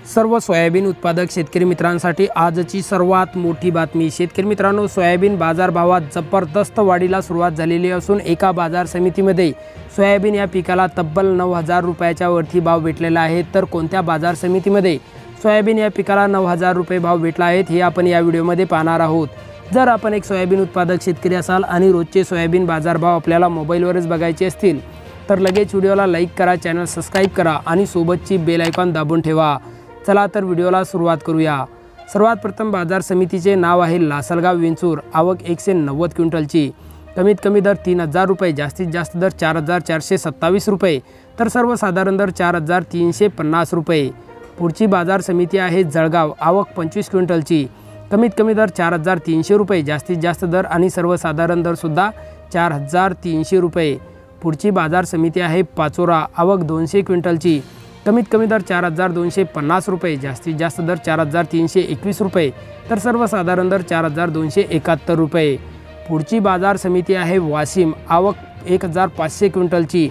सर्व सोयाबीन उत्पादक शेतकरी मित्रांसाठी आजची सर्वात मोठी बातमी। शेतकरी मित्रांनो, सोयाबीन बाजारभावात जबरदस्त वाढीला सुरुवात झालेली असून एका बाजार समितीमध्ये सोयाबीन या पिकाला तब्बल 9,000 रुपयाच्या वरती भाव भेटलेला आहे। तर कोणत्या बाजार समितीमध्ये सोयाबीन या पिकाला 9,000 रुपये भाव भेटला आहेत हे आपण या व्हिडिओमध्ये पाहणार आहोत। जर आपण एक सोयाबीन उत्पादक शेतकरी असाल आणि रोजचे सोयाबीन बाजारभाव आपल्याला मोबाईलवरच बघायचे असतील तर लगेच व्हिडिओला लाईक करा, चॅनल सबस्क्राईब करा आणि सोबतची बेल आयकॉन दाबून ठेवा। चला तर व्हिडिओला सुरुवात करूया। सर्वात प्रथम बाजार समितीचे नाव आहे लासलगाव विंचूर। आवक 190 क्विंटलची। कमीत कमी दर 3,000 रुपये, जास्तीत जास्त दर 4,427 रुपये, तर सर्वसाधारण दर 4,350 रुपये। पुढची बाजार समिती आहे जळगाव। आवक 25 क्विंटलची। कमीत कमी दर 4,300 रुपये, जास्तीत जास्त दर आणि सर्वसाधारण दर सुद्धा 4,300 रुपये। पुढची बाजार समिती आहे पाचोरा। आवक 200 क्विंटलची। कमीत कमी दर 4,250 रुपये, जास्तीत जास्त दर 4,321 रुपये, तर सर्वसाधारण दर 4,271 रुपये। पुढची बाजार समिती आहे वाशिम। आवक 1,500 क्विंटलची।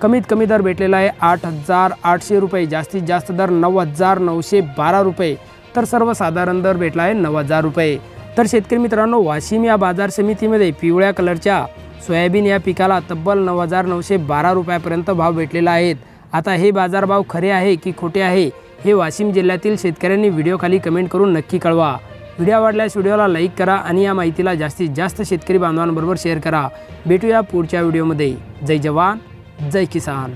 कमीत कमी दर भेटलेला आहे 8,800 रुपये, जास्तीत जास्त दर 9,912 रुपये, तर सर्वसाधारण दर भेटला आहे 9,000 रुपये। तर शेतकरी मित्रांनो, वाशिम या बाजार समितीमध्ये पिवळ्या कलरच्या सोयाबीन या पिकाला तब्बल 9,912 रुपयापर्यंत भाव भेटलेला आहे। आता हे बाजारभाव खरे आहे की खोटे आहे हे वाशिम जिल्ह्यातील शेतकऱ्यांनी व्हिडिओखाली कमेंट करून नक्की कळवा। व्हिडिओ आवडल्यास व्हिडिओला लाईक करा आणि या माहितीला जास्तीत जास्त शेतकरी बांधवांबरोबर शेअर करा। भेटूया पुढच्या व्हिडिओमध्ये। जय जवान, जय किसान।